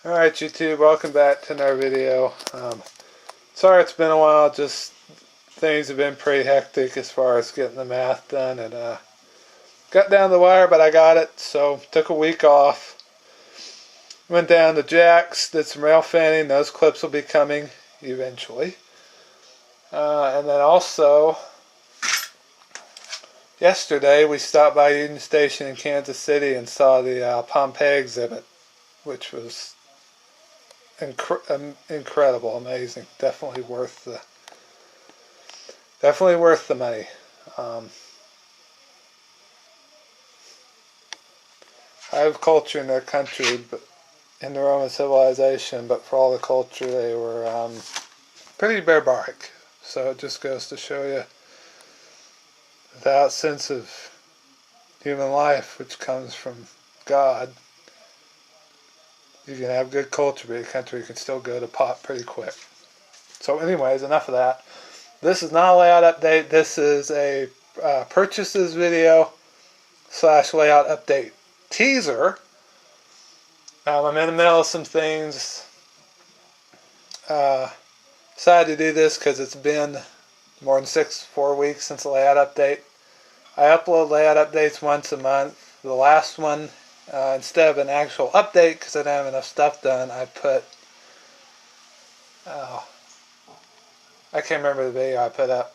Alright YouTube, welcome back to another video. Sorry it's been a while, just things have been pretty hectic as far as getting the math done, and got down the wire, but I got it, so took a week off. Went down to Jack's, did some rail fanning. Those clips will be coming eventually. And then also, yesterday we stopped by Union Station in Kansas City and saw the Pompeii exhibit, which was incredible, amazing. Definitely worth the money. I have culture in their country, but in the Roman civilization, but for all the culture, they were pretty barbaric. So it just goes to show you, without sense of human life, which comes from God, you can have good culture, but your country can still go to pot pretty quick. So anyways, enough of that. This is not a layout update. This is a purchases video / layout update teaser. I'm in the middle of some things. Decided to do this because it's been more than 4 weeks since the layout update. I upload layout updates once a month. The last one, instead of an actual update, because I didn't have enough stuff done, I put, I can't remember the video I put up.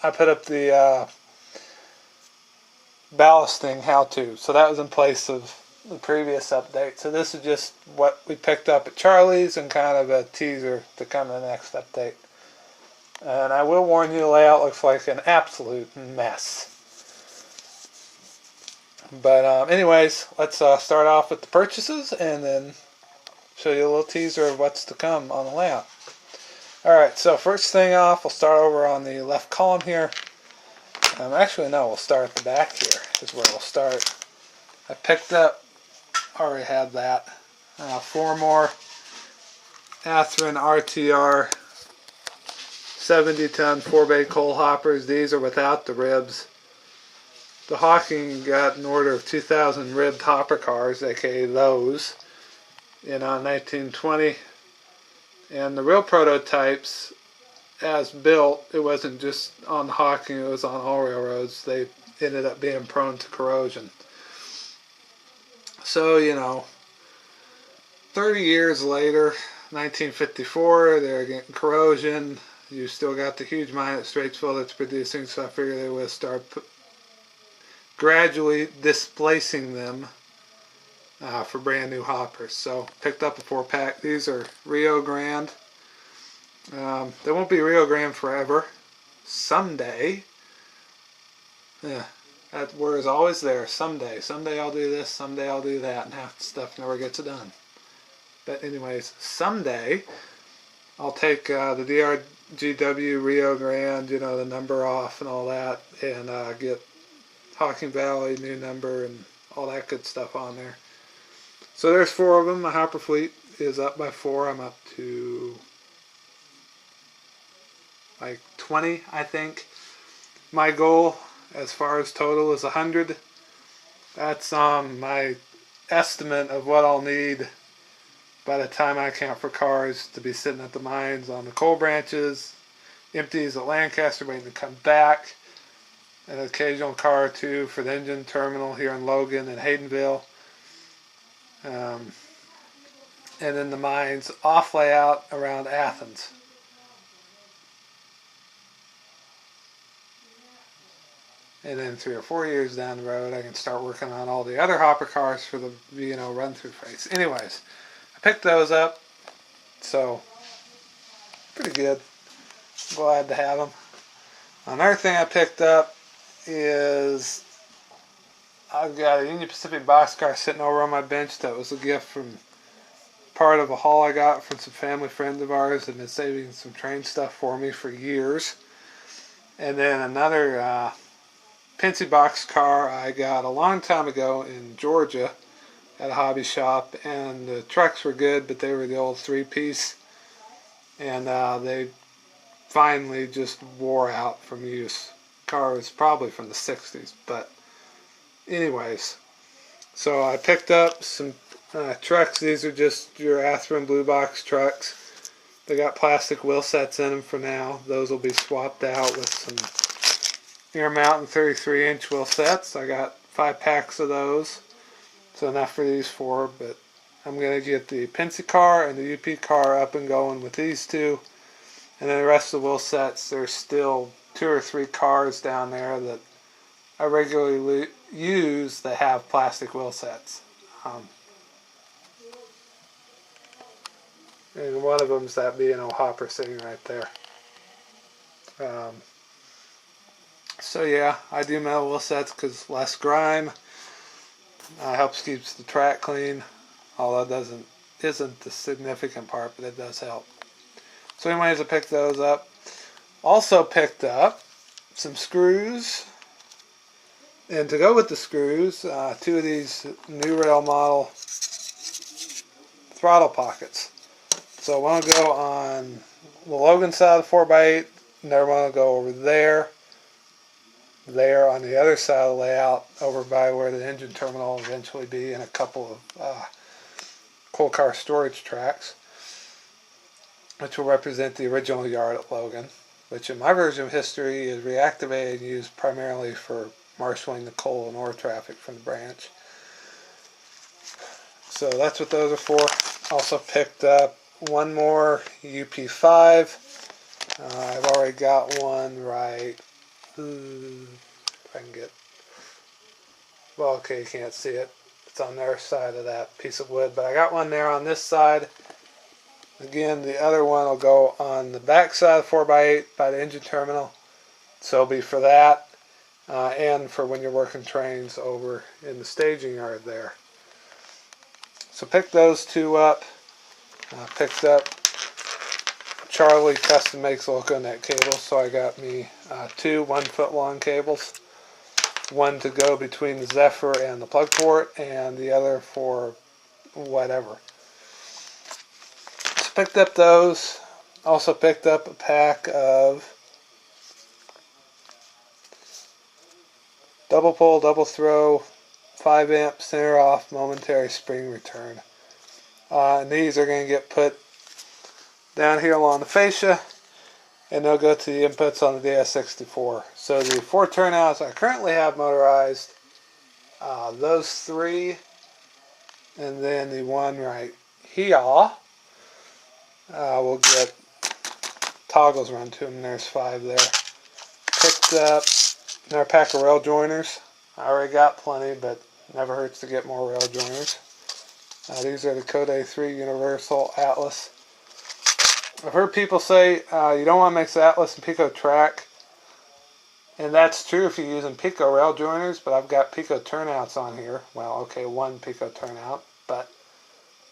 I put up the ballasting how-to. So that was in place of the previous update. So this is just what we picked up at Charlie's and kind of a teaser to come in the next update. And I will warn you, the layout looks like an absolute mess. But anyways, let's start off with the purchases and then show you a little teaser of what's to come on the layout. Alright, so first thing off, we'll start over on the left column here. Actually, no, we'll start at the back here is where we'll start. I picked up, already had that, 4 more Athearn RTR 70-ton 4-bay coal hoppers. These are without the ribs. The Hawking got an order of 2,000 ribbed hopper cars, aka those, in 1920. And the real prototypes, as built, it wasn't just on the Hawking, it was on all railroads. They ended up being prone to corrosion. So, 30 years later, 1954, they're getting corrosion. You still got the huge mine at Straitsville that's producing, so I figured they would start gradually displacing them for brand new hoppers. So picked up a 4-pack. These are Rio Grande. They won't be Rio Grande forever. Someday. Yeah, that word is always there. Someday. Someday I'll do this. Someday I'll do that. And half the stuff never gets done. But anyways, someday I'll take the DRGW Rio Grande, the number off and all that, and get Hawking Valley, new number, and all that good stuff on there. So there's 4 of them. My hopper fleet is up by 4. I'm up to like 20, I think. My goal, as far as total, is 100. That's my estimate of what I'll need by the time I count for cars to be sitting at the mines on the coal branches, empties at Lancaster waiting to come back, an occasional car or two for the engine terminal here in Logan and Haydenville, and then the mines off layout around Athens. And then 3 or 4 years down the road, I can start working on all the other hopper cars for the run-through phase. Anyways, I picked those up, so pretty good. Glad to have them. Another thing I picked up is I've got a Union Pacific boxcar sitting over on my bench that was a gift from part of a haul I got from some family friends of ours that have been saving some train stuff for me for years. And then another Pennsy boxcar I got a long time ago in Georgia at a hobby shop, and the trucks were good, but they were the old 3-piece, and they finally just wore out from use. Car was probably from the 60s, but anyways, so I picked up some Trucks, these are just your Athearn Blue Box trucks. They got plastic wheel sets in them for now. Those will be swapped out with some Air Mountain 33-inch wheel sets. I got 5 packs of those. So enough for these 4, but I'm going to get the Penske car and the UP car up and going with these 2. And then the rest of the wheel sets, there's still 2 or 3 cars down there that I regularly use that have plastic wheel sets. And one of them is that B&O hopper sitting right there. So yeah, I do metal wheel sets because less grime. Helps keeps the track clean. Although it isn't the significant part, but it does help. So anyways, I picked those up. Also picked up some screws. And to go with the screws, 2 of these new rail model throttle pockets. So one will go on the Logan side of the 4x8. Another one will go over there. There on the other side of the layout, over by where the engine terminal will eventually be, and a couple of coal car storage tracks, which will represent the original yard at Logan, which in my version of history is reactivated and used primarily for marshaling the coal and ore traffic from the branch. So that's what those are for. Also picked up one more UP5. I've already got one right. If I can get. Well, okay, you can't see it. It's on their side of that piece of wood, but I got one there on this side. Again, the other one will go on the back side of the 4x8 by the engine terminal. So it'll be for that and for when you're working trains over in the staging yard there. So picked those 2 up. Picked up Charlie custom makes loco net cables, so I got me 2 1-foot long cables. One to go between the Zephyr and the plug port, and the other for whatever. So picked up those. Also picked up a pack of double pull, double throw, 5 amp center off momentary spring return. And these are going to get put down here along the fascia, and they'll go to the inputs on the DS64. So the 4 turnouts I currently have motorized, those 3, and then the one right here will get toggles run to them. There's 5 there. Picked up another pack of rail joiners. I already got plenty, but never hurts to get more rail joiners. These are the Code 3 Universal Atlas. I've heard people say you don't want to mix Atlas and Pico track, and that's true if you're using Pico rail joiners, but I've got Pico turnouts on here. Well, okay, 1 Pico turnout, but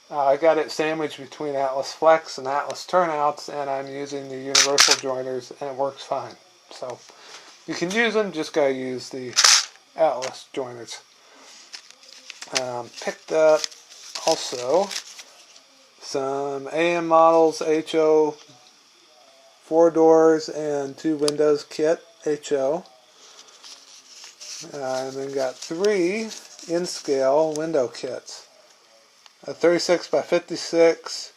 I got it sandwiched between Atlas Flex and Atlas turnouts, and I'm using the Universal joiners, and it works fine. So you can use them, just gotta use the Atlas joiners. Picked up also some AM models, HO, 4 doors and 2 windows kit, HO. And then got 3 in-scale window kits. A 36 by 56,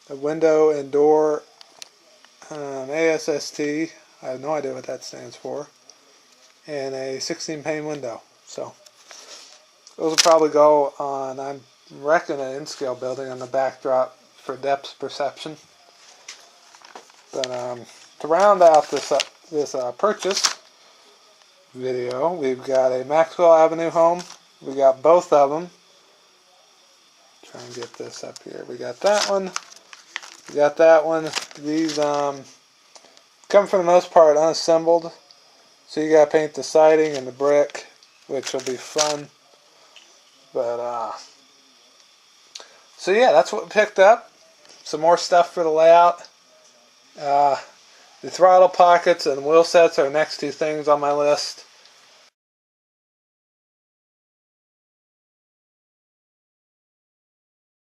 a window and door ASST, I have no idea what that stands for, and a 16 pane window. So those will probably go on, I'm reckon, an in-scale building on the backdrop for depth perception. But to round out this purchase video, we've got a Maxwell Avenue home. We got both of them. Try and get this up here. We got that one. We got that one. These come for the most part unassembled, so you got to paint the siding and the brick, which will be fun. But so yeah, that's what we picked up. Some more stuff for the layout. The throttle pockets and wheel sets are the next 2 things on my list.